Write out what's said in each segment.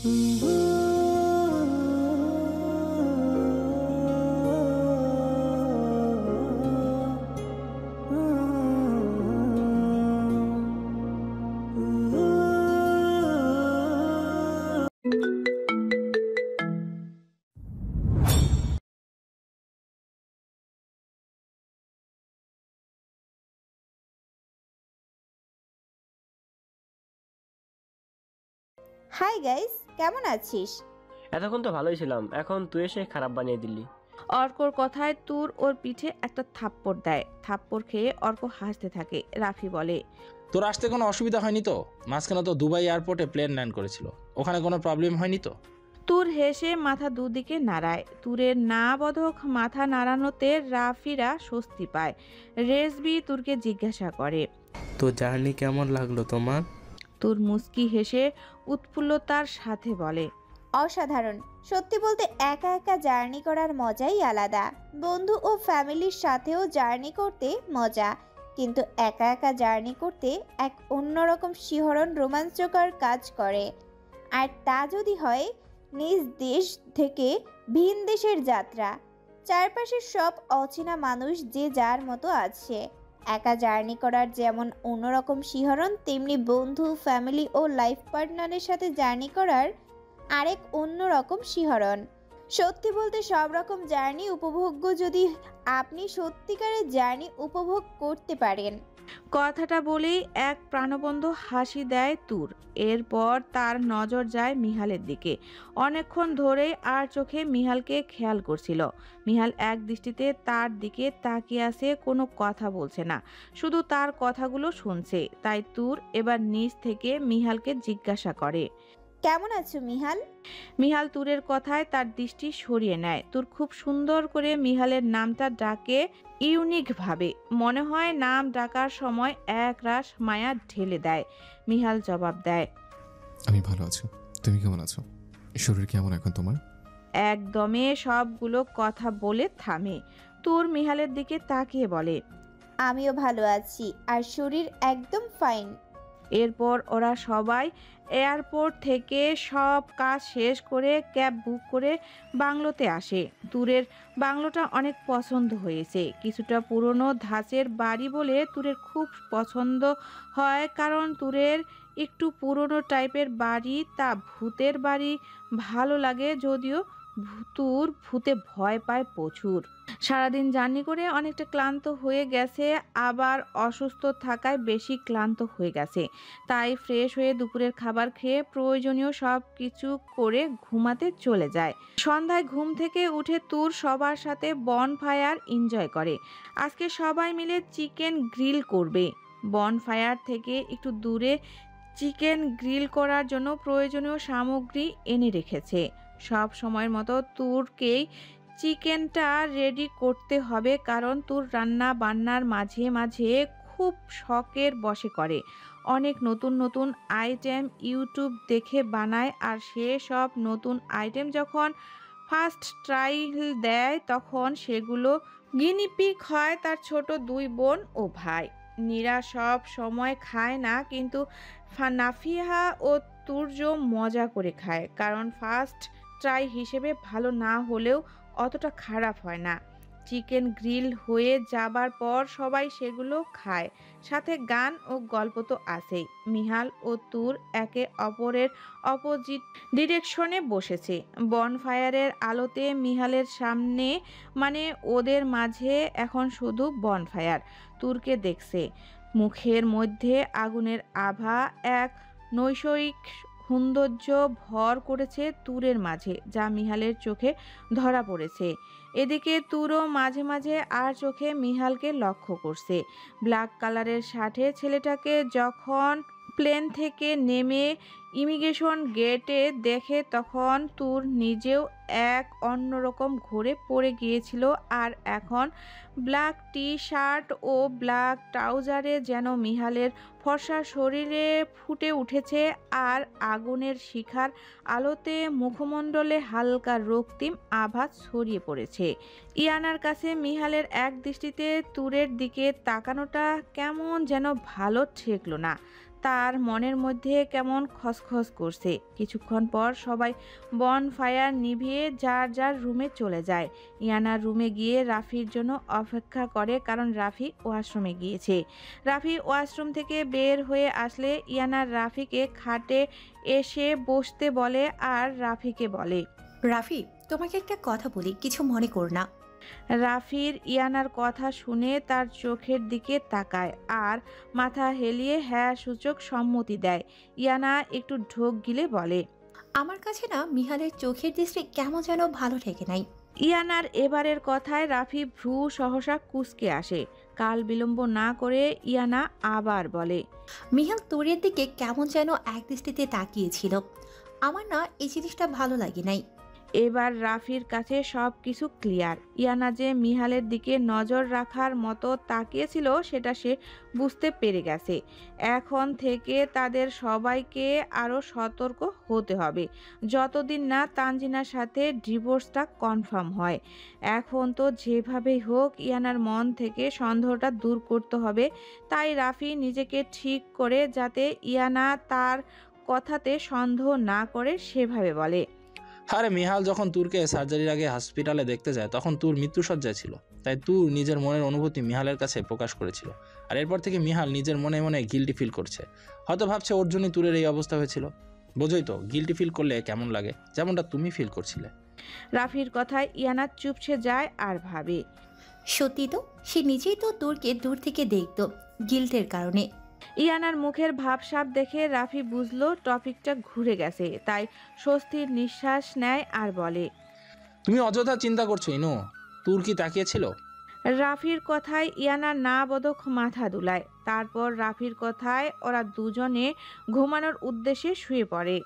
Hi guys, কেমন আছিস? এতক্ষণ তো ভালোই ছিলাম, এখন তুই এসে খারাপ বানিয়ে দিলি। অর্কর কথায় তুর ওর পিঠে একটা থাপ্পড় দেয়। থাপ্পড় খেয়ে অর্ক হাসতে থাকে। রাফি বলে, তোর আসতে কোনো অসুবিধা হয়নি তো? মাঝখানে তো দুবাই এয়ারপোর্টে প্লেন ল্যান্ড করেছিল, ওখানে কোনো প্রবলেম হয়নি তো? তুর হেসে মাথা দুদিকে নাড়ায়। তুরের না বধক মাথা নাড়ানোতে রাফিরা স্বস্তি পায়। রেজবি তুরকে জিজ্ঞাসা করে, তো জার্নি কেমন লাগলো তোমার? তুর মুস্কি হেসে উৎফুল্লতার সাথে বলে, অসাধারণ। সত্যি বলতে একা একা জার্নি করার মজাই আলাদা। বন্ধু ও ফ্যামিলির সাথেও জার্নি করতে মজা, কিন্তু একা একা জার্নি করতে এক অন্যরকম শিহরণ রোমাঞ্চকর কাজ করে। আর তা যদি হয় নিজ দেশ থেকে ভিন দেশের যাত্রা, চারপাশের সব অচেনা মানুষ যে যার মতো আছে। একা জার্নি করার যেমন অন্যরকম শিহরণ, তেমনি বন্ধু, ফ্যামিলি ও লাইফ পার্টনারের সাথে জার্নি করার আরেক অন্যরকম শিহরণ। সত্যি বলতে সব রকম জার্নি উপভোগ্য যদি আপনি সত্যিকারের জার্নি উপভোগ করতে পারেন। কথাটা বলেই এক প্রাণবন্ত হাসি দেয় তুর। এরপর তার নজর যায় মিহালের দিকে। অনেকক্ষণ ধরেই আর চোখে মিহালকে খেয়াল করছিল। মিহাল এক দৃষ্টিতে তার দিকে তাকিয়ে আছে, কোনো কথা বলছে না, শুধু তার কথাগুলো শুনছে। তাই তুর এবার নিজ থেকে মিহালকে জিজ্ঞাসা করে, কেমন আছো মিহাল? মিহাল তুরের কথায় তার দৃষ্টি সরিয়ে নেয়। তুর খুব সুন্দর করে মিহালের নামটা ডাকে, ইউনিক ভাবে। মনে হয় নাম ডাকার সময় এক রাশ মায়া ঢেলে দেয়। মিহাল জবাব দেয়, আমি ভালো আছি, তুমি কেমন আছো? শরীর কেমন এখন তোমার? একদমে সবগুলো কথা বলে থামে। তুর মিহালের দিকে তাকিয়ে বলে, আমিও ভালো আছি, আর শরীর একদম ফাইন। এরপর ওরা সবাই এয়ারপোর্ট থেকে সব কাজ শেষ করে ক্যাব বুক করে বাংলোতে আসে। তুরের বাংলোটা অনেক পছন্দ হয়েছে। কিছুটা পুরনো ধাঁচের বাড়ি বলে তুরের খুব পছন্দ হয়, কারণ তুরের একটু পুরনো টাইপের বাড়ি, তা ভূতের বাড়ি ভালো লাগে, যদিও তুর ভূতে ভয় পায় প্রচুর। সারাদিন জার্নি করে অনেকটা ক্লান্ত হয়ে গেছে, আবার অসুস্থ থাকায় বেশি ক্লান্ত হয়ে গেছে। তাই ফ্রেশ হয়ে দুপুরের খাবার খেয়ে প্রয়োজনীয় সব কিছু করে ঘুমাতে চলে যায়। সন্ধ্যায় ঘুম থেকে উঠে তুর সবার সাথে বনফায়ার এনজয় করে। আজকে সবাই মিলে চিকেন গ্রিল করবে। বনফায়ার থেকে একটু দূরে চিকেন গ্রিল করার জন্য প্রয়োজনীয় সামগ্রী এনে রেখেছে। সব সময়ের মতো তুরকেই চিকেনটা রেডি করতে হবে, কারণ তুর রান্না বান্নার মাঝে মাঝে খুব শখের বশে করে। অনেক নতুন নতুন আইটেম ইউটিউব দেখে বানায়, আর সে সব নতুন আইটেম যখন ফার্স্ট ট্রায়াল দেয় তখন সেগুলো গিনিপিগ হয় তার ছোট দুই বোন ও ভাই। নীরা সব সময় খায় না, কিন্তু নাফিহা ও তুর্য মজা করে খায়, কারণ ফার্স্ট ট্রাই হিসেবে ভালো না হলেও অতটা খারাপ হয় না। চিকেন গ্রিল হয়ে যাবার পর সবাই সেগুলো খায়, সাথে গান ও গল্প তো আছেই। মিহাল ও তুর একে অপরের অপোজিট ডিরেকশনে বসেছে। বনফায়ারের আলোতে মিহালের সামনে, মানে ওদের মাঝে এখন শুধু বনফায়ার। তুরকে দেখছে, মুখের মধ্যে আগুনের আভা, এক নৈসর্গিক সৌন্দর্য ভর করেছে তুরের মাঝে, যা মিহালের চোখে ধরা পড়েছে। এদিকে তুরও মাঝে মাঝে আর চোখে মিহালকে লক্ষ্য করছে। ব্ল্যাক কালারের শার্টে ছেলেটাকে যখন প্লেন থেকে নেমে ইমিগ্রেশন গেটে দেখে তখন তুর নিজেও এক অন্যরকম ঘোরে পড়ে গিয়েছিল, আর এখন ব্ল্যাক টি শার্ট ও ব্ল্যাক ট্রাউজারে যেন মিহালের ফর্সা শরীরে ফুটে উঠেছে, আর আগুনের শিখার আলোতে মুখমণ্ডলে হালকা রক্তিম আভা ছড়িয়ে পড়েছে। ইয়ানার কাছে মিহালের এক দৃষ্টিতে তুরের দিকে তাকানোটা কেমন যেন ভালো ঠেকলো না। তার মনের মধ্যে কেমন খসখস করছে। কিছুক্ষণ পর সবাই বনফায়ার নিভিয়ে যার যার রুমে চলে যায়। ইয়ানা রুমে গিয়ে রাফির জন্য অপেক্ষা করে, কারণ রাফি ওয়াশরুমে গিয়েছে। রাফি ওয়াশরুম থেকে বের হয়ে আসলে ইয়ানা রাফিকে খাটে এসে বসতে বলে আর রাফিকে বলে, রাফি, তোমাকে একটা কথা বলি, কিছু মনে কর না। রাফির ইয়ানার কথা শুনে তার চোখের দিকে তাকায় আর মাথা হেলিয়ে হ্যাঁ সূচক সম্মতি দেয়। ইয়ানা একটু ঢোক গিলে বলে, আমার কাছে না মিহালের চোখের দৃষ্টি কেমন যেন ভালো ঠেকে নাই। ইয়ানার এবারের কথায় রাফি ভ্রু সহসা কুঁচকে আসে। কাল বিলম্ব না করে ইয়ানা আবার বলে, মিহাল তোরের দিকে কেমন যেন এক দৃষ্টিতে তাকিয়েছিল। আমার না এই জিনিসটা ভালো লাগে নাই। এবার রাফির কাছে সব কিছু ক্লিয়ার। ইয়ানা যে মিহালের দিকে নজর রাখার মতো তাকিয়েছিল সেটা সে বুঝতে পেরে গেছে। এখন থেকে তাদের সবাইকে আরও সতর্ক হতে হবে, যতদিন না তানজিনার সাথে ডিভোর্সটা কনফার্ম হয়। এখন তো যেভাবেই হোক ইয়ানার মন থেকে সন্দেহটা দূর করতে হবে। তাই রাফি নিজেকে ঠিক করে যাতে ইয়ানা তার কথাতে সন্দেহ না করে সেভাবে বলে, আরে মিহাল যখন তুরকে সার্জারির আগে হসপিটালে দেখতে যায় তখন তুর মৃত্যুসজ্জায় ছিল, তাই তুর নিজের মনের অনুভূতি মিহালের কাছে প্রকাশ করেছিল। আর এরপর থেকে মিহাল নিজের মনে মনে গিল্টি ফিল করছে। হয়তো ভাবছে ওর জন্যই তুরের এই অবস্থা হয়েছিল। বোঝোই তো গিল্টি ফিল করলে কেমন লাগে, যেমনটা তুমি ফিল করছিলে। রাফির কথায় ইয়ানা চুপসে যায় আর ভাবে, সত্যি তো, সে নিজেই তো তোরকে দূর থেকে দেখতো গিল্টের কারণে। ইয়ানার মুখের ভাবসাব দেখে রাফি বুঝলো টপিকটা ঘুরে গেছে, তাই স্বস্তির নিঃশ্বাস নেয় আর বলে, তুমি অযথা চিন্তা করছো ইনু, তুর কি তাকিয়েছিল? রাফির কথায় ইয়ানা না বোধক মাথা দুলায়। তারপর রাফির কথায় ওরা দুজনে ঘুমানোর উদ্দেশ্যে শুয়ে পড়ে।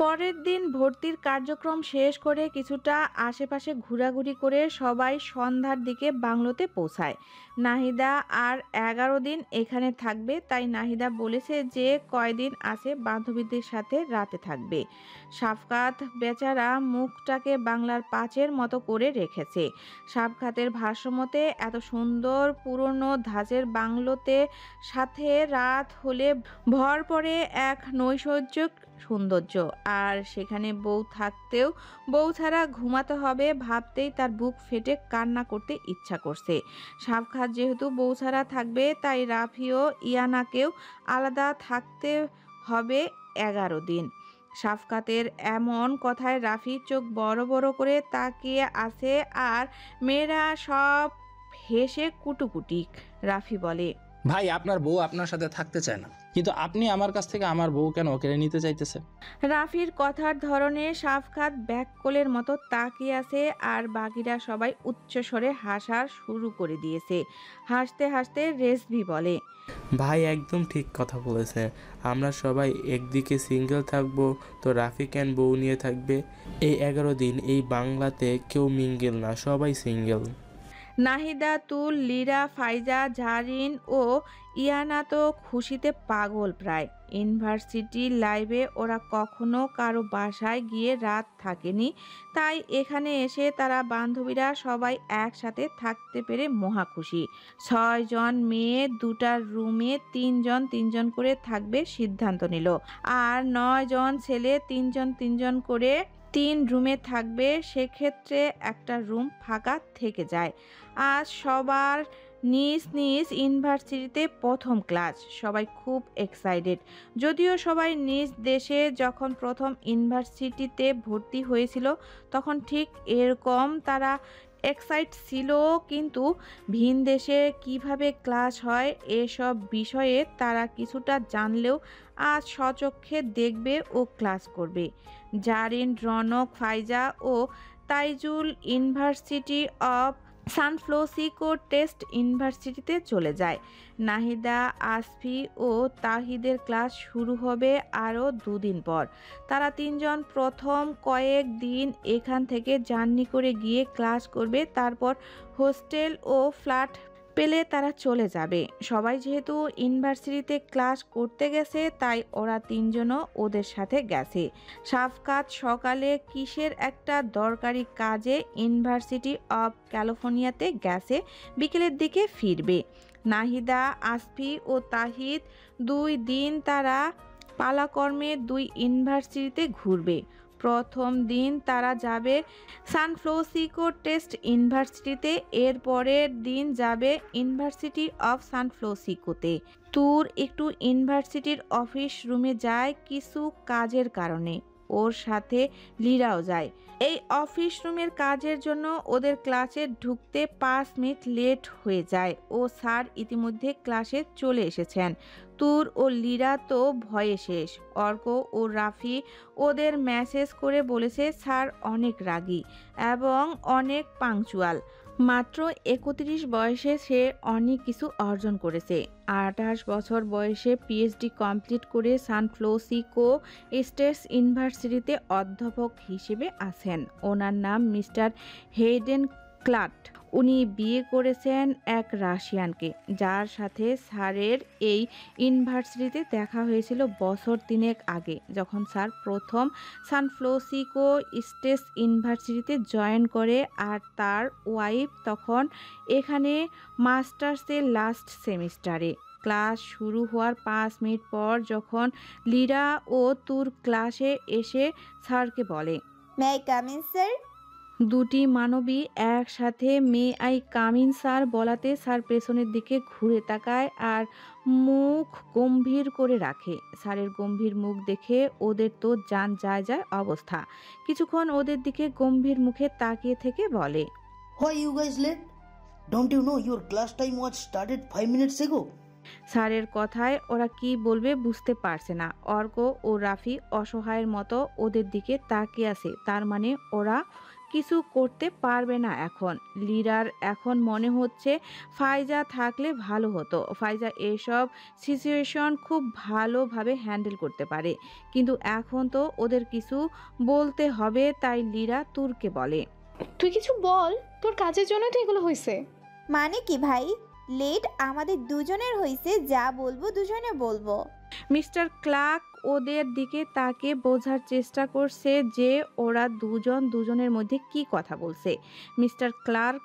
পরের দিন ভর্তির কার্যক্রম শেষ করে কিছুটা আশেপাশে ঘোরাঘুরি করে সবাই সন্ধ্যার দিকে বাংলোতে পৌঁছায়। নাহিদা আর 11 দিন এখানে থাকবে, তাই নাহিদা বলেছে যে কয়দিন আছে বান্ধবীদের সাথে রাতে থাকবে। সাফকাত বেচারা মুখটাকে বাংলার পাঁচের মতো করে রেখেছে। সাফকাতের ভাষ্যমতে এত সুন্দর পুরনো ধাঁচের বাংলোতে সাথে রাত হলে ভর পড়ে এক নৈসর্গিক সৌন্দর্য, আর সেখানে বউ থাকতেও বউ ছাড়া ঘুমাতে হবে ভাবতেই তার বুক ফেটে কান্না করতে ইচ্ছা করছে। সাফকাত যেহেতু বউ ছাড়া থাকবে, তাই রাফিও ইয়ানাকেও আলাদা থাকতে হবে 11 দিন। সাফকাতের এমন কথায় রাফি চোখ বড় বড় করে তাকিয়ে আছে আর মেয়েরা সব হেসে কুটুকুটি। রাফি বলে, ভাই আপনার বউ আপনার সাথে থাকতে চায় না, কিন্তু আপনি আমার কাছ থেকে আমার বউ কেন কেড়ে নিতে চাইতেছেন? রাফির কথার ধরনে সাফকাত ব্যাককলের মতো তাকিয়ে আছে আর বাকিরা সবাই উচ্চস্বরে হাসার শুরু করে দিয়েছে। হাসতে হাসতে রেজভি বলে, ভাই একদম ঠিক কথা বলেছে। আমরা সবাই একদিকে সিঙ্গেল থাকবো, তো রাফি কেন বউ নিয়ে থাকবে? এই 11 দিন এই বাংলাতে কেউ মিঙ্গেল না, সবাই সিঙ্গেল। নাহিদা, তুল, লীরা, ফাইজা, জারিন ও ইয়ানা তো খুশিতে পাগল প্রায়। ইউনিভার্সিটি লাইফে ওরা কখনো কারো বাসায় গিয়ে রাত থাকেনি, তাই এখানে এসে তারা বান্ধবীরা সবাই একসাথে থাকতে পেরে মহা খুশি। 6 জন মেয়ে 2টা রুমে 3 জন 3 জন করে থাকবে সিদ্ধান্ত নিল, আর 9 জন ছেলে 3 জন 3 জন করে 3 রুমে থাকবে। সেক্ষেত্রে একটা রুম ফাঁকা থেকে যায়। আজ সবার নিজ নিজ ইউনিভার্সিটিতে প্রথম ক্লাস, সবাই খুব এক্সাইটেড। যদিও সবাই নিজ দেশে যখন প্রথম ইউনিভার্সিটিতে ভর্তি হয়েছিল তখন ঠিক এরকম তারা এক্সাইট ছিল, কিন্তু ভিন দেশে কিভাবে ক্লাস হয় এসব বিষয়ে তারা কিছুটা জানলেও আজ স্বচক্ষে দেখবে ও ক্লাস করবে। জারিন, রনক, ফাইজা ও Taijul university of San Francisco test ইউনিভার্সিটিতে চলে যায়। নাহিদা, আসফি ও তাহিদের ক্লাস শুরু হবে আরও 2 দিন পর। তারা 3 জন প্রথম কয়েক দিন এখান থেকে জার্নি করে গিয়ে ক্লাস করবে, তারপর হোস্টেল ও ফ্ল্যাট পেলে তারা চলে যাবে। সবাই যেহেতু ইউনিভার্সিটিতে ক্লাস করতে গেছে, তাই ওরা 3 জনও ওদের সাথে গেছে। সাফকাত সকালে কিসের একটা দরকারি কাজে ইউনিভার্সিটি অফ ক্যালিফোর্নিয়াতে গেছে, বিকেলের দিকে ফিরবে। নাহিদা, আসফি ও তাহিদ 2 দিন তারা পালাক্রমে 2 ইউনিভার্সিটিতে ঘুরবে। প্রথম দিন তারা যাবে সান ফ্রান্সিসকো টেস্ট ইউনিভার্সিটিতে, এর পরের দিন যাবে ইউনিভার্সিটি অফ সান ফ্রান্সিসকোতে। তুর একটু ইউনিভার্সিটির অফিস রুমে যায় কিছু কাজের কারণে, ওর সাথে লিরাও যায়। এই অফিস রুমের কাজের জন্য ওদের ক্লাসে ঢুকতে 5 মিনিট লেট হয়ে যায় ও স্যার ইতিমধ্যে ক্লাসে চলে এসেছেন। তুর ও লিরা তো ভয়ে শেষ। অর্ক ও রাফি ওদের মেসেজ করে বলেছে স্যার অনেক রাগী এবং অনেক পাংচুয়াল। মাত্র 31 বয়সে সে অনেক কিছু অর্জন করেছে। 28 বছর বয়সে পিএইচডি কমপ্লিট করে সান ফ্রান্সিসকো স্টেট ইউনিভার্সিটিতে অধ্যাপক হিসেবে আছেন। ওনার নাম মিস্টার হেইডেন ক্লার্ক। উনি বিয়ে করেছেন এক রাশিয়ানকে, যার সাথে স্যারের এই ইউনিভার্সিটিতে দেখা হয়েছিল বছর 3 আগে, যখন স্যার প্রথম সান ফ্রান্সিসকো স্টেট ইউনিভার্সিটিতে জয়েন করে আর তার ওয়াইফ তখন এখানে মাস্টার্সের লাস্ট সেমিস্টারে। ক্লাস শুরু হওয়ার 5 মিনিট পর যখন লিরা ও তুর ক্লাসে এসে স্যারকে বলে, may I come in sir? দুটি মানবী একসাথে may I come in sir বলাতে স্যার পেছনের দিকে ঘুরে তাকায় আর মুখ গম্ভীর করে রাখে। স্যারের গম্ভীর মুখ দেখে ওদের তো জান যায় যায় অবস্থা। কিছুক্ষণ ওদের দিকে গম্ভীর মুখে তাকিয়ে থেকে বলে, Why you guys late? Don't you know your class time was started 5 minutes ago? স্যারের কথায় ওরা কি বলবে বুঝতে পারছে না। অর্ক ও রাফি অসহায়ের মতো ওদের দিকে তাকিয়ে আছে, তার মানে ওরা কিছু করতে পারবে না এখন। লিরার এখন মনে হচ্ছে ফাইজা থাকলে ভালো হতো। ফাইজা এসব সিচুয়েশন খুব ভালোভাবে হ্যান্ডেল করতে পারে, কিন্তু এখন তো ওদের কিছু বলতে হবে। তাই লিরা তুরকে বলে, তুই কিছু বল, তোর কাজের জন্য তো এগুলো হয়েছে। মানে কি ভাই? লেট আমাদের দুজনের হয়েছে, যা বলবো দুজনে বলবো। মিস্টার ক্লার্ক ওদের দিকে তাকে বোঝার চেষ্টা করছে যে ওরা দুজনের মধ্যে কি কথা বলছে। মিস্টার ক্লার্ক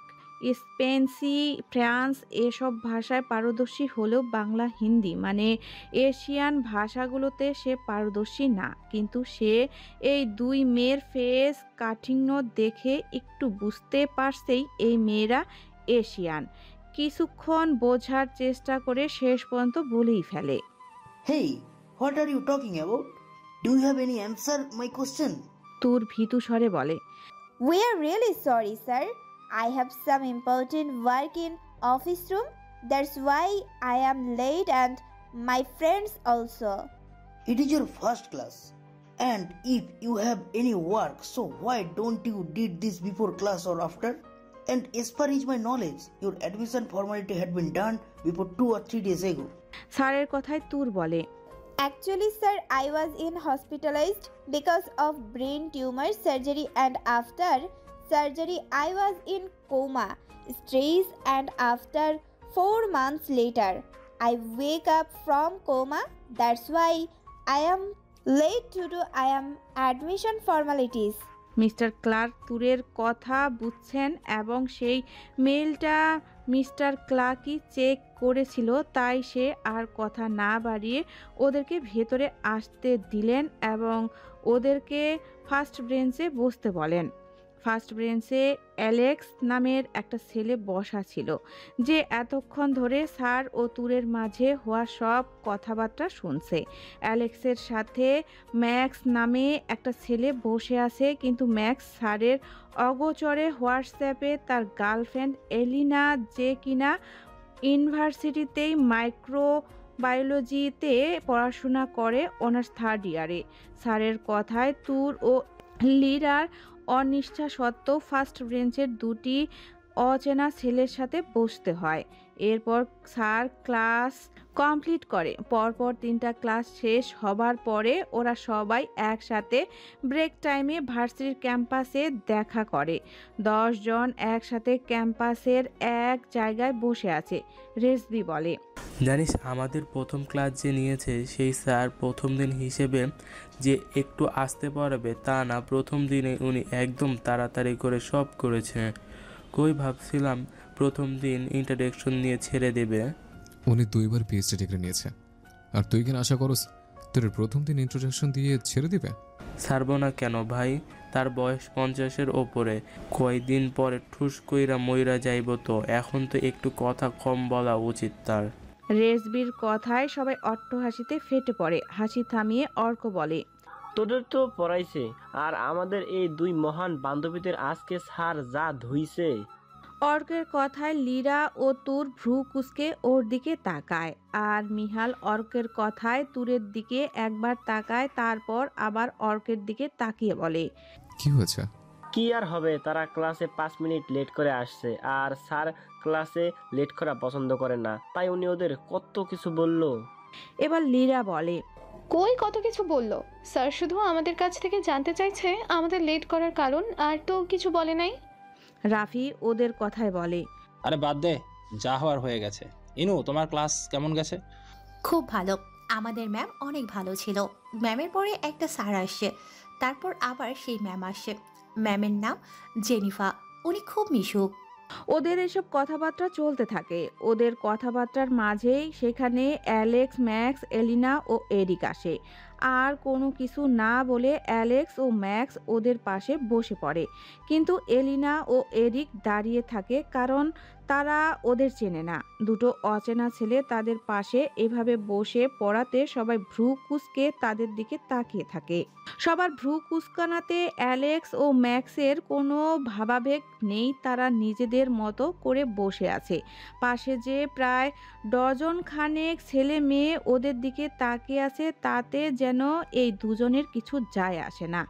স্পেন্সি, ফ্রান্স এসব ভাষায় পারদর্শী হলেও বাংলা, হিন্দি মানে এশিয়ান ভাষাগুলোতে সে পারদর্শী না। কিন্তু সে এই 2 মেয়ের ফেস কাটিং দেখে একটু বুঝতে পারছেই এই মেয়েরা এশিয়ান। কিছুক্ষণ বোঝার চেষ্টা করে শেষ পর্যন্ত বলেই ফেলে, Hey, what are you talking about? Do you have any answer my question? তুর ভীতু স্বরে বলে, We are really sorry, sir. I have some important work in office room. That's why I am late and my friends also. It is your first class. And if you have any work, so why don't you did this before class or after? And as far as my knowledge, your admission formality had been done before 2 or 3 days ago. স্যারের কথায় তুর বলে, Actually, sir, I was in hospitalized because of brain tumor surgery, and after surgery I was in coma stage, and after 4 months later I wake up from coma. That's why I am late to do admission formalities. Mister Clark তুরের কথা বুঝছেন এবং সেই মেইলটা mister ক্লার্কই check করেছিল, তাই সে আর কথা না বাড়িয়ে ওদেরকে ভেতরে আসতে দিলেন এবং ওদেরকে ফার্স্ট বেঞ্চে বসতে বলেন। ফার্স্ট বেঞ্চে অ্যালেক্স নামের একটা ছেলে বসা ছিল, যে এতক্ষণ ধরে স্যার ও তুরের মাঝে হওয়া সব কথাবার্তা শুনছে। অ্যালেক্সের সাথে ম্যাক্স নামে একটা ছেলে বসে আছে, কিন্তু ম্যাক্স স্যারের অগোচরে হোয়াটসঅ্যাপে তার গার্লফ্রেন্ড এলিনা, যে কিনা ইউনিভার্সিটিতেই মাইক্রোবায়োলজিতে পড়াশোনা করে অনার্স 3rd ইয়ারে। স্যারের কথায় তুর ও লিরার অনিচ্ছা সত্ত্বেও ফার্স্ট বেঞ্চের 2টি অচেনা ছেলের সাথে বসতে হয়। এরপর স্যার ক্লাস কমপ্লিট করে। পরপর 3টা ক্লাস শেষ হবার পরে ওরা সবাই একসাথে ব্রেক টাইমে ভার্সিটির ক্যাম্পাসে দেখা করে। 10 জন একসাথে ক্যাম্পাসের এক জায়গায় বসে আছে। রেজবি বলে, জানিস আমাদের প্রথম ক্লাস যে নিয়েছে সেই স্যার প্রথম দিন হিসেবে যে একটু আসতে পারবে তা না, প্রথম দিনে উনি একদম তাড়াতাড়ি করে সব করেছে। কই ভাবছিলাম প্রথম দিন ইন্ট্রোডাকশন নিয়ে ছেড়ে দেবে। উনি 2বার পিএইচডি ডিগ্রি নিয়েছে, আর তুই কিনা আশা করস তোর প্রথম দিন ইন্ট্রোডাকশন দিয়ে ছেড়ে দিবে? ছাড়বো না কেন ভাই? তার বয়স 50-এর ওপরে, কয়দিন পরে ঠুস কইরা মইরা যাইব, তো এখন তো একটু কথা কম বলা উচিত তার। রেজবির কথায় সবাই অট্টহাসিতে ফেটে পড়ে। হাসি থামিয়ে অর্ক বলে, তোদের তো পড়াইছে, আর আমাদের এই দুই মহান বান্ধবীদের আজকে স্যার যা ধুইছে। অর্কের কথায় লীরা ও তুর ভ্রু কুঁচকে ওর দিকে তাকায়, আর মিহাল অর্কের কথায় তুরের দিকে একবার তাকায়, তারপর আবার অর্কের দিকে তাকিয়ে বলে, কি হয়েছে? কি আর হবে, তারা ক্লাসে 5 মিনিট লেট করে আসছে, আর স্যার ক্লাসে লেট করা পছন্দ করে না, তাই উনি ওদের কত কিছু বললো। এবার লীরা বলে, কই কত কিছু বললো? স্যার শুধু আমাদের কাছ থেকে জানতে চাইছে আমাদের লেট করার কারণ, আর তো কিছু বলে নাই। রাফি ওদের কথায় বলে, আরে বাদ দে, যা হওয়ার হয়ে গেছে। ইনু, তোমার ক্লাস কেমন গেছে? খুব ভালো। আমাদের ম্যাম অনেক ভালো ছিল। ম্যামের পরে একটা স্যার আসছে, তারপর আবার সেই ম্যাম আসছে। ম্যামের নাম জেনিফা। উনি খুব মিশুক। ওদের এসব কথাবার্তা চলতে থাকে। ওদের কথাবার্তার মাঝেই সেখানে অ্যালেক্স, ম্যাক্স, এলিনা ও এরিক আসে। আর কোনো কিছু না বলে অ্যালেক্স ও ম্যাক্স ওদের পাশে বসে পড়ে, কিন্তু এলিনা ও এরিক দাঁড়িয়ে থাকে, কারণ তারা ওদের চেনে না। দুটো অচেনা ছেলে তাদের পাশে এভাবে বসে পড়াতে সবাই ভ্রু কুঁচকে তাদের দিকে তাকিয়ে থাকে। সবার ভ্রু কুঁচকানাতে অ্যালেক্স ও ম্যাক্সের কোনো ভাবাবেগ নেই, তারা নিজেদের মতো করে বসে আছে। পাশে যে প্রায় ডজন খানেক ছেলে মেয়ে ওদের দিকে তাকিয়ে আছে, তাতে যেন এই দুজনের কিছু যায় আসে না।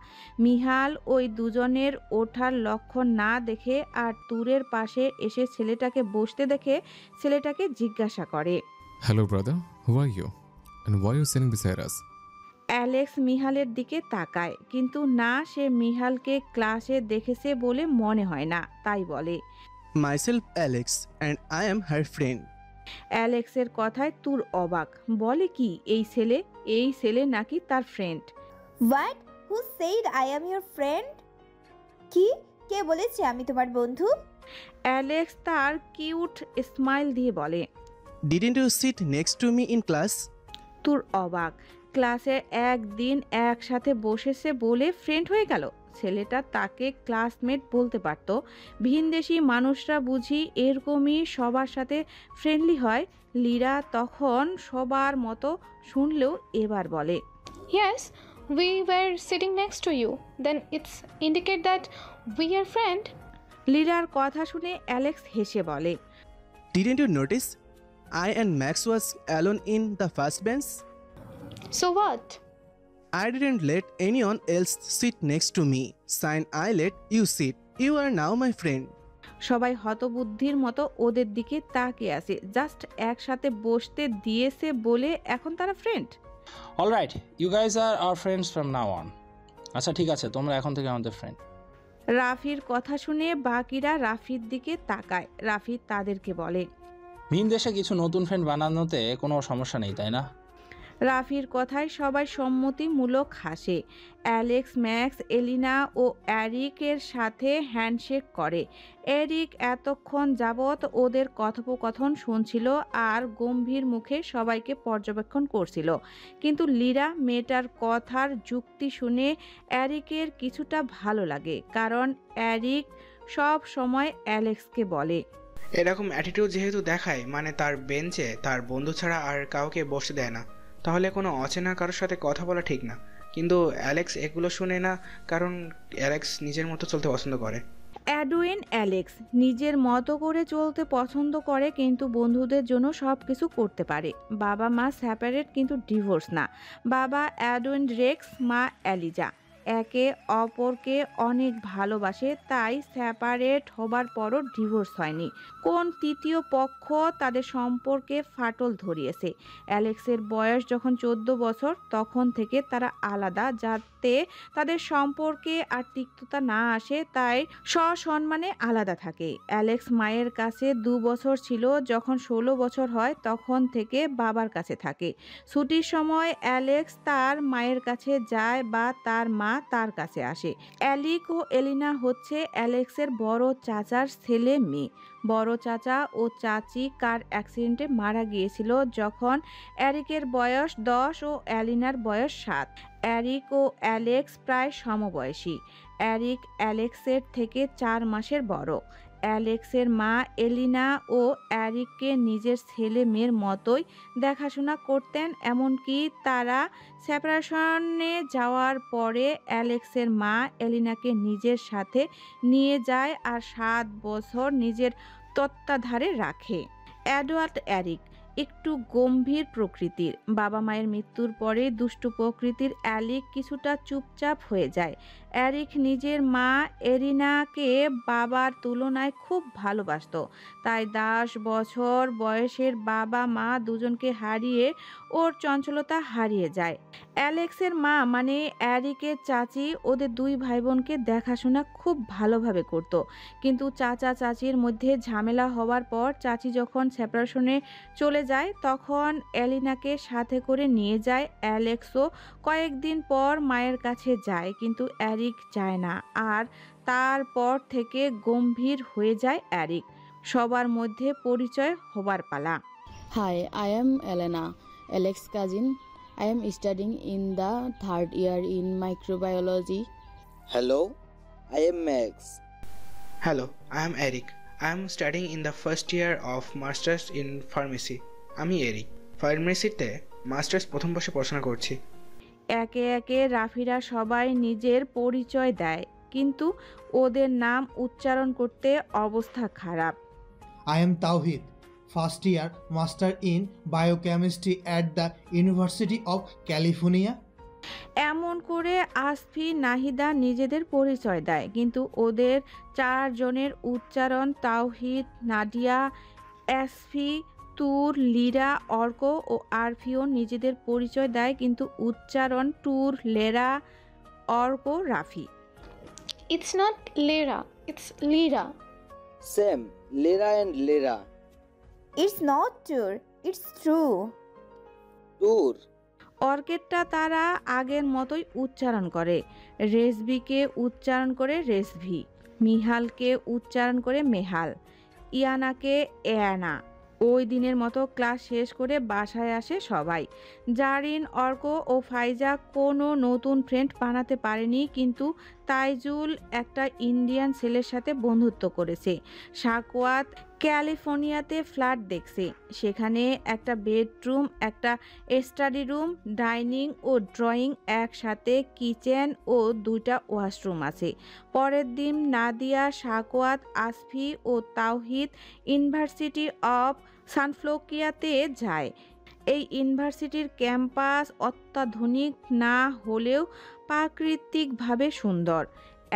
মিহাল ওই দুজনের ওঠার লক্ষণ না দেখে আর তুরের পাশে এসে ছেলেটাকে বসতে দেখে ছেলেটাকে জিজ্ঞাসা করে, hello brother, who are you and why you sitting beside us? Alex মিহালের দিকে তাকায়, কিন্তু না, সে মিহালকে ক্লাসে দেখেছে বলে মনে হয় না, তাই বলে, Myself Alex and I am her friend. অ্যালেক্সের কথায় তুর অবাক, বলে কি এই ছেলে নাকি তার friend? What? Who said I am your friend? কি? কে বলেছে আমি তোমার বন্ধু? অ্যালেক্স তার কিউট স্মাইল দিয়ে বলে, Didn't you sit next to me in class? তুর অবাক, ক্লাসে একদিন একসাথে বসেছে বলে ফ্রেন্ড হয়ে গেল? ছেলেটা তাকে ক্লাসমেট বলতে পারত। ভিনদেশি মানুষরা বুঝি এরকমই সবার সাথে ফ্রেন্ডলি হয়। লীরা তখন সবার মতো শুনলেও এবার বলে, Yes, we were sitting next to you. Then it's indicate that we are friend. লীরার কথা শুনে অ্যালেক্স হেসে বলে, Didn't you notice? I and Max was alone in the first bench. So what? I didn't let anyone else sit next to me. Sign I let you sit. You are now my friend. সবাই হতবুদ্ধির মতো ওদের দিকে তাকিয়ে আছে। Just একসাথে বসতে দিয়েছে বলে এখন তারা friend? Alright, you guys are our friends from now on. আচ্ছা ঠিক আছে, তোমরা এখন থেকে আমাদের ফ্রেন্ড। রাফির কথা শুনে বাকিরা রাফির দিকে তাকায়। রাফি তাদেরকে বলে, ভিন দেশে কিছু নতুন ফ্রেন্ড বানানোতে কোনো সমস্যা নেই, তাই না? রাফির কথায় সবাই সম্মতিমূলক হাসে। অ্যালেক্স, ম্যাক্স, এলিনা ও এরিকের সাথে হ্যান্ডশেক করে। এরিক এতক্ষণ যাবৎ ওদের কথোপকথন শুনছিল আর গম্ভীর মুখে সবাইকে পর্যবেক্ষণ করছিল, কিন্তু লীরা মেয়েটার কথার যুক্তি শুনে এরিকের কিছুটা ভালো লাগে, কারণ এরিক সব সময় অ্যালেক্সকে বলে, এরকম অ্যাটিটিউড যেহেতু দেখায়, মানে তার বেঞ্চে তার বন্ধু ছাড়া আর কাউকে বসতে দেয় না, তাহলে কোনো অচেনা কারোর সাথে কথা বলা ঠিক না। কিন্তু অ্যালেক্স এগুলো শুনে না, কারণ অ্যালেক্স নিজের মতো চলতে পছন্দ করে। অ্যাডউইন অ্যালেক্স নিজের মতো করে চলতে পছন্দ করে, কিন্তু বন্ধুদের জন্য সব কিছু করতে পারে। বাবা মা সেপারেট, কিন্তু ডিভোর্স না। বাবা অ্যাডউইন রেক্স, মা অ্যালিজা, একে অপরকে অনেক ভালোবাসে, তাই সেপারেট হবার পরও ডিভোর্স হয়নি। কোন তৃতীয় পক্ষ তাদের সম্পর্কে ফাটল ধরিয়েছে। অ্যালেক্সের বয়স যখন 14 বছর, তখন থেকে তারা আলাদা, যাতে তাদের সম্পর্কে আর তিক্ততা না আসে, তাই সসম্মানে আলাদা থাকে। অ্যালেক্স মায়ের কাছে 2 বছর ছিল, যখন 16 বছর হয় তখন থেকে বাবার কাছে থাকে। ছুটির সময় অ্যালেক্স তার মায়ের কাছে যায় বা তার মা তার কাছে আসে। অ্যালিক ও এলিনা হচ্ছে অ্যালেক্সের বড় চাচার ছেলে মেয়ে। বড় চাচা ও চাচি কার অ্যাক্সিডেন্টে মারা গিয়েছিল যখন অ্যারিকের বয়স 10 ও অ্যালিনার বয়স 7। অ্যারিক ও অ্যালেক্স প্রায় সমবয়সী। অ্যারিক অ্যালেক্সের থেকে 4 মাসের বড়। অ্যালেক্সের মা এলিনা ও অ্যারিককে নিজের ছেলে মেয়ের মতোই দেখাশোনা করতেন, এমনকি তারা সেপারেশনে যাওয়ার পরে অ্যালেক্সের মা এলিনাকে নিজের সাথে নিয়ে যায় আর 7 বছর নিজের তত্ত্বাধারে রাখে। অ্যাডওয়ার্ড অ্যারিক একটু গম্ভীর প্রকৃতির। বাবা মায়ের মৃত্যুর পরে দুষ্টু প্রকৃতির অ্যালিক কিছুটা চুপচাপ হয়ে যায়। অ্যারিক নিজের মা এরিনাকে বাবার তুলনায় খুব ভালোবাসত, তাই 10 বছর বয়সের বাবা মা দুজনকে হারিয়ে ওর চঞ্চলতা হারিয়ে যায়। অ্যালেক্সের মা মানে অ্যারিকের চাচি ওদের 2 ভাই বোনকে দেখাশোনা খুব ভালোভাবে করত, কিন্তু চাচা চাচির মধ্যে ঝামেলা হওয়ার পর চাচি যখন সেপারেশনে চলে যায় তখন এলিনাকে সাথে করে নিয়ে যায়। অ্যালেক্সও কয়েকদিন পর মায়ের কাছে যায়, কিন্তু অ্যারিক যায় না। আর তারপর থেকে গম্ভীর হয়ে যায় অ্যারিক। সবার মধ্যে পরিচয় হবার পালা। Hi, I am Elena, Alex's cousin. I am studying in the 3rd year in microbiology. Hello, I am Max. Hello, I am Eric. I am studying in the 1st year of Masters in Pharmacy. আমি Eric, ফার্মেসিতে masters প্রথম বর্ষে পড়াশোনা করছি। একে একে রাফিরা সবাই নিজের পরিচয় দেয়, কিন্তু ওদের নাম উচ্চারণ করতে অবস্থা খারাপ। I am Tawhid, 1st year master in biochemistry at the University of California. এমন করে আসফি নাহিদা নিজেদের পরিচয় দেয়, কিন্তু ওদের 4 জনের উচ্চারণ তাওহিদ, নাদিয়া, আসফি, তুর, লিরা, অর্ক ও আরফিও নিজেদের পরিচয় দেয়, কিন্তু উচ্চারণ তুর, লেরা, Arka, Rafi. It's not Lera, it's Lira. Same, Lera and Lera. It's not true, it's true. Tour. অর্কেটটা তারা আগের মতোই উচ্চারণ করে। রেসবিকে উচ্চারণ করে রেসভি, মিহালকে উচ্চারণ করে মেহাল, ইয়ানাকে এয়ানা। ওই দিনের মতো ক্লাস শেষ করে বাসায় আসে সবাই। জারিন, অর্ক ও ফাইজা কোনো নতুন ফ্রেন্ড বানাতে পারেনি, কিন্তু তাইজুল একটা ইন্ডিয়ান ছেলের সাথে বন্ধুত্ব করেছে। সাকওয়াত ক্যালিফোর্নিয়াতে ফ্ল্যাট দেখছে, সেখানে একটা বেডরুম, একটা স্টাডি রুম, ডাইনিং ও ড্রয়িং, একসাথে কিচেন ও 2টা ওয়াশরুম আছে। পরের দিন নাদিয়া, সাকওয়াত, আসফি ও তাওহিদ ইউনিভার্সিটি অফ সানফ্লোকিয়াতে যায়। এই ইউনিভার্সিটির ক্যাম্পাস অত্যাধুনিক না হলেও প্রাকৃতিকভাবে সুন্দর।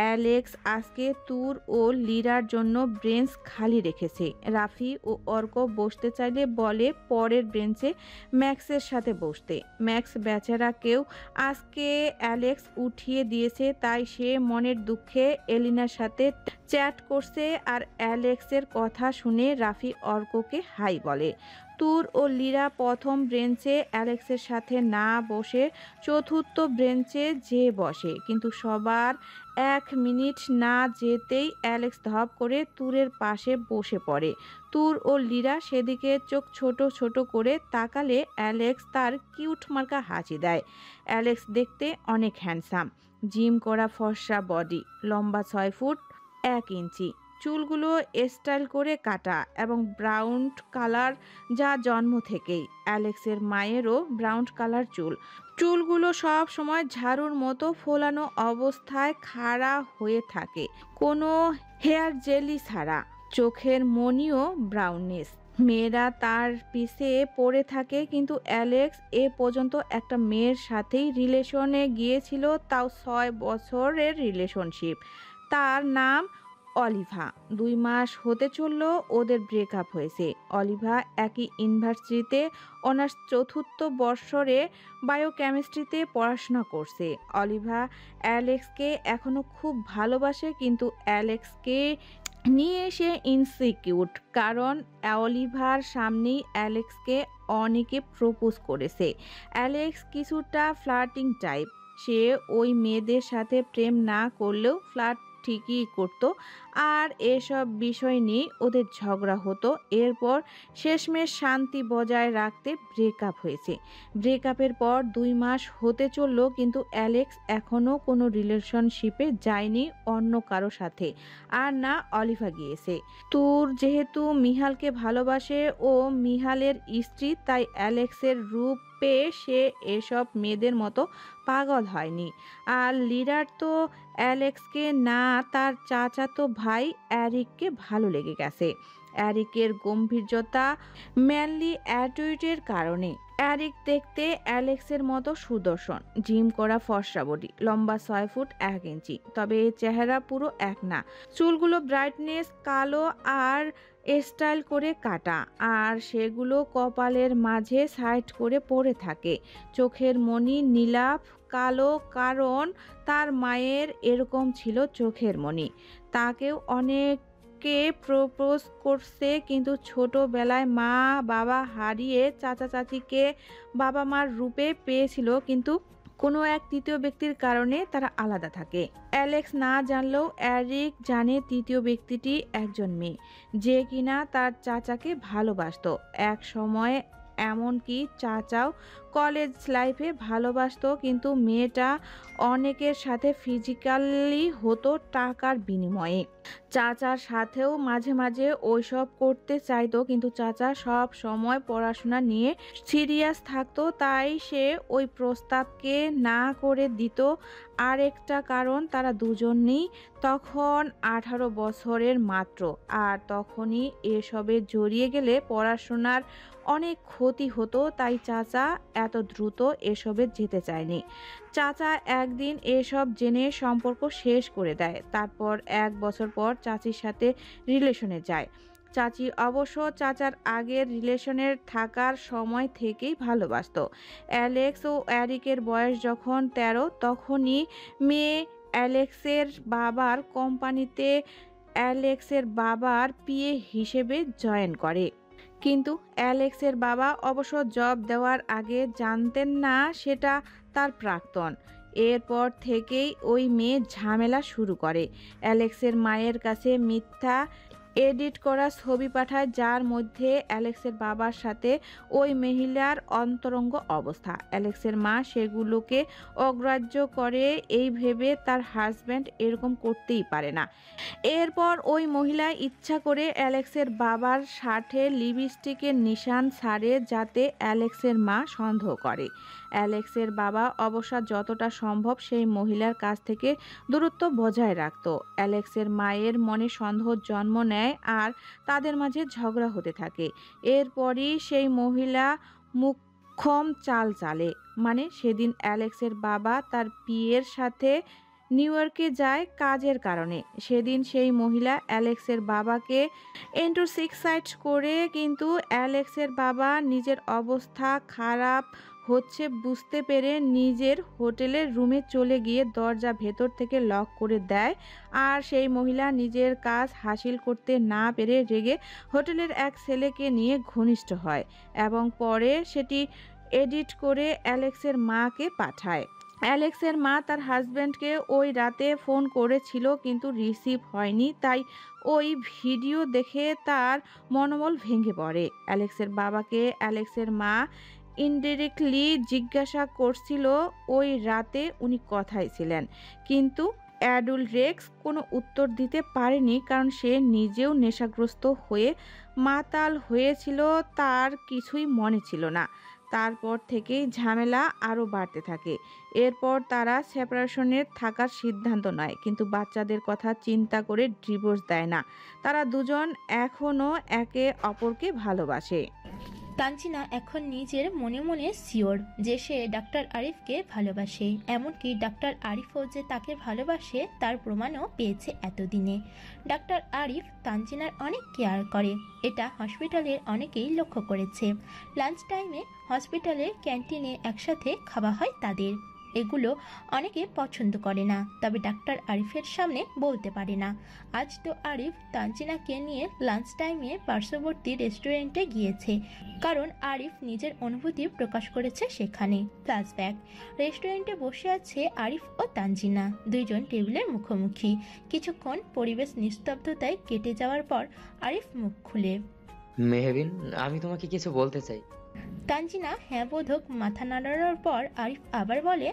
অ্যালেক্স আজকে তুর ও লিরার জন্য বেঞ্চ খালি রেখেছে। রাফি ও অর্ক বসতে চাইলে বলে পরের বেঞ্চে ম্যাক্সের সাথে বসতে। ম্যাক্স বেচারাকেও আজকে অ্যালেক্স উঠিয়ে দিয়েছে, তাই সে মনের দুঃখে এলিনার সাথে চ্যাট করছে। আর অ্যালেক্সের কথা শুনে রাফি অর্ককে হাই বলে। তুর ও লিরা প্রথম বেঞ্চে অ্যালেক্সের সাথে না বসে 4র্থ বেঞ্চে যেয়ে বসে, কিন্তু সবার 1 মিনিট না যেতেই অ্যালেক্স ধপ করে তুরের পাশে বসে পড়ে। তুর ও লিরা সেদিকে চোখ ছোট ছোট করে তাকালে অ্যালেক্স তার কিউট মার্কা হাসি দেয়। অ্যালেক্স দেখতে অনেক হ্যান্ডসাম, জিম করা ফর্সা বডি, লম্বা 6 ফুট 1 ইঞ্চি, চুলগুলো স্টাইল করে কাটা এবং ব্রাউন কালার, যা জন্ম থেকেই। অ্যালেক্সের মায়েরও ব্রাউন কালার চুলগুলো সব সময় ঝাড়ুর মতো ফোলানো অবস্থায় খাড়া হয়ে থাকে, কোনো হেয়ার জেলি ছাড়া। চোখের মনিও ব্রাউনিশ। মেয়েরা তার পিছে পড়ে থাকে, কিন্তু অ্যালেক্স এ পর্যন্ত একটা মেয়ের সাথেই রিলেশনে গিয়েছিল, তাও 6 বছরের রিলেশনশিপ। তার নাম অলিভা। 2 মাস হতে চলল ওদের ব্রেকআপ হয়েছে। অলিভা একই ইউনিভার্সিটিতে অনার্স 4র্থ বর্ষরে বায়োকেমিস্ট্রিতে পড়াশোনা করছে। অলিভা অ্যালেক্সকে এখনো খুব ভালোবাসে, কিন্তু অ্যালেক্সকে নিয়ে সে ইনসিকিউর, কারণ অলিভার সামনেই অ্যালেক্সকে অনেকে প্রপোজ করেছে। অ্যালেক্স কিছুটা ফ্লার্টিং টাইপ, সে ওই মেয়েদের সাথে প্রেম না করলেও ফ্লার্ট ঠিকই করতো, আর এসব বিষয় নিয়ে ওদের ঝগড়া হতো। এরপর শেষমেশ শান্তি বজায় রাখতে ব্রেকআপ হয়েছে। ব্রেকআপের পর 2 মাস হতে চললো, কিন্তু অ্যালেক্স এখনও কোনো রিলেশনশিপে যায়নি অন্য কারো সাথে, আর না অলিভা গিয়েছে। তুর যেহেতু মিহালকে ভালোবাসে ও মিহালের স্ত্রী, তাই অ্যালেক্সের রূপ পেয়ে সে এসব মেয়েদের মতো পাগল হয়নি। আর লিডার তো অ্যালেক্সকে না, তার চাচাতো ভাই অ্যারিককে ভালো লেগে গেছে। অ্যারিকের গম্ভীর্যতা, ম্যানলি অ্যাটিটিউডের কারণে। অ্যারিক দেখতে অ্যালেক্সের মতো সুদর্শন, জিম করা, ফর্সা বডি, লম্বা 6 ফুট 1 ইঞ্চি, তবে চেহারা পুরো এক না। চুলগুলো ব্রাইটনেস কালো আর স্টাইল করে কাটা, আর সেগুলো কপালের মাঝে সাইড করে পড়ে থাকে। চোখের মণি নীলাভ কালো, কারণ তার মায়ের এরকম ছিল চোখের মণি। তাকেও অনেকে প্রপোজ করছে, কিন্তু ছোটবেলায় মা বাবা হারিয়ে চাচা চাচিকে বাবা মার রূপে পেয়েছিল, কিন্তু কোনো এক তৃতীয় ব্যক্তির কারণে তারা আলাদা থাকে। অ্যালেক্স না জানলেও অ্যারিক জানে তৃতীয় ব্যক্তিটি একজন মেয়ে, যে কিনা তার চাচাকে ভালোবাসতো। এক সময় এমনকি চাচাও কলেজ লাইফে ভালোবাসতো, কিন্তু মেয়েটা অনেকের সাথে ফিজিক্যালি হতো টাকার বিনিময়ে। চাচার সাথেও মাঝে মাঝে ওইসব করতে চাইতো, কিন্তু চাচা সব সময় পড়াশোনা নিয়ে সিরিয়াস থাকতো, তাই সে ওই প্রস্তাবকে না করে দিত। আরেকটা কারণ, তারা দুজনেই তখন 18 বছরের মাত্র, আর তখনই এসবে জড়িয়ে গেলে পড়াশোনার অনেক ক্ষতি হতো, তাই চাচা এত দ্রুত এসবে যেতে চায়নি। চাচা একদিন এসব জেনে সম্পর্ক শেষ করে দেয়। তারপর 1 বছর পর চাচির সাথে রিলেশনে যায়। চাচি অবশ্য চাচার আগের রিলেশনের থাকার সময় থেকেই ভালোবাসতো। অ্যালেক্স ও অ্যারিকের বয়স যখন 13, তখনই মেয়ে অ্যালেক্সের বাবার কোম্পানিতে অ্যালেক্সের বাবার পিএ হিসেবে জয়েন করে। কিন্তু অ্যালেক্সের বাবা অবশ্য জব দেওয়ার আগে জানতেন না সেটা তার প্রাক্তন। এরপর থেকেই ওই মেয়ে ঝামেলা শুরু করে। অ্যালেক্সের মায়ের কাছে মিথ্যা এডিট করা ছবি পাঠায়, যার মধ্যে অ্যালেক্সের বাবার সাথে ওই মহিলার অন্তরঙ্গ অবস্থা। অ্যালেক্সের মা সেগুলোকে অগ্রাহ্য করে, এই ভেবে তার হাজব্যান্ড এরকম করতেই পারে না। এরপর ওই মহিলা ইচ্ছা করে অ্যালেক্সের বাবার সাথে লিপস্টিকের নিশান ছাড়ে, যাতে অ্যালেক্সের মা সন্দেহ করে। অ্যালেক্সের বাবা অবশ্য যতটা সম্ভব সেই মহিলার কাছ থেকে দূরত্ব বজায় রাখত। অ্যালেক্সের মায়ের মনে সন্দেহ জন্ম নেয়, আর তাদের মাঝে ঝগড়া হতে থাকে। এরপরই সেই মহিলা মুখ্যম চাল চালে। মানে সেদিন অ্যালেক্সের বাবা তার পিএর সাথে নিউ ইয়র্কে যায় কাজের কারণে। সেদিন সেই মহিলা অ্যালেক্সের বাবাকে ইন্টোক্সিকেট করে, কিন্তু অ্যালেক্সের বাবা নিজের অবস্থা খারাপ হচ্ছে বুঝতে পেরে নিজের হোটেলের রুমে চলে গিয়ে দরজা ভেতর থেকে লক করে দেয়। আর সেই মহিলা নিজের কাজ হাসিল করতে না পেরে রেগে হোটেলের এক ছেলেকে নিয়ে ঘনিষ্ঠ হয় এবং পরে সেটি এডিট করে অ্যালেক্সের মাকে পাঠায়। অ্যালেক্সের মা তার হাজব্যান্ডকে ওই রাতে ফোন করেছিল, কিন্তু রিসিভ হয়নি, তাই ওই ভিডিও দেখে তার মনোবল ভেঙে পড়ে। অ্যালেক্সের বাবাকে অ্যালেক্সের মা ইনডিরেক্টলি জিজ্ঞাসা করছিল ওই রাতে উনি কোথায় ছিলেন, কিন্তু অ্যাডুলরেক্স কোনো উত্তর দিতে পারেনি, কারণ সে নিজেও নেশাগ্রস্ত হয়ে মাতাল হয়েছিল, তার কিছুই মনে ছিল না। তারপর থেকেই ঝামেলা আরও বাড়তে থাকে। এরপর তারা সেপারেশনের থাকার সিদ্ধান্ত নেয়, কিন্তু বাচ্চাদের কথা চিন্তা করে ডিভোর্স দেয় না। তারা দুজন এখনও একে অপরকে ভালোবাসে। তানজিনা এখন নিজের মনে মনে শিওর যে সে ডাক্তার আরিফকে ভালোবাসে, এমনকি ডাক্তার আরিফও যে তাকে ভালোবাসে তার প্রমাণও পেয়েছে এতদিনে। ডাক্তার আরিফ তানজিনার অনেক কেয়ার করে, এটা হসপিটালের অনেকেই লক্ষ্য করেছে। লাঞ্চ টাইমে হসপিটালের ক্যান্টিনে একসাথে খাওয়া হয় তাদের। এগুলো অনেকে পছন্দ করে না, তবে ডাক্তার আরিফের সামনে বলতে পারে না। আজ তো আরিফ তানজিনাকে নিয়ে লাঞ্চ টাইমে পার্শ্ববর্তী রেস্টুরেন্টে গিয়েছে, কারণ আরিফ নিজের অনুভূতি প্রকাশ করেছে সেখানে। ফ্ল্যাশব্যাক, রেস্টুরেন্টে বসে আছে আরিফ ও তানজিনা, দুইজন টেবিলের মুখোমুখি। কিছুক্ষণ পরিবেশ নিস্তব্ধতায় কেটে যাওয়ার পর আরিফ মুখ খুলে, মেহবিন, আমি তোমাকে কিছু বলতে চাই। তানজিনা হ্যাঁ বোধক মাথা নাড়ানোর পর আরিফ আবার বলে,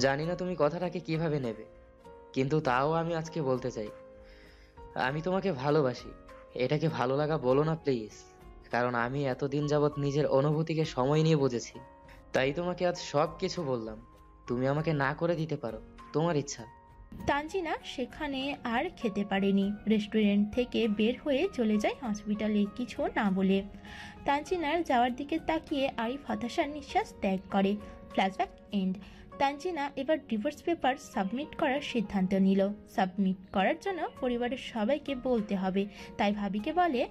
জানি না তুমি কথাটাকে কিভাবে নেবে, কিন্তু তাও আমি আজকে বলতে চাই, আমি তোমাকে ভালোবাসি। এটাকে ভালো লাগা বলো না প্লিজ, কারণ আমি এতদিন যাবৎ নিজের অনুভূতিকে সময় নিয়ে বুঝেছি। তাই তোমাকে আজ সব কিছু বললাম। তুমি আমাকে না করে দিতে পারো, তোমার ইচ্ছা। তানজিনা সেখানে আর খেতে পারেনি, রেস্টুরেন্ট থেকে বের হয়ে চলে যায় হসপিটালে কিছু না বলে। তানজিনার যাওয়ার দিকে তাকিয়ে আরিফ হতাশার নিঃশ্বাস ত্যাগ করে। Flashback and. তানজিনা এবার ডিভোর্স পেপার সাবমিট করার সিদ্ধান্ত নিল। সাবমিট করার জন্য পরিবারের সবাইকে বলতে হবে, তাই ভাবিকে বলে,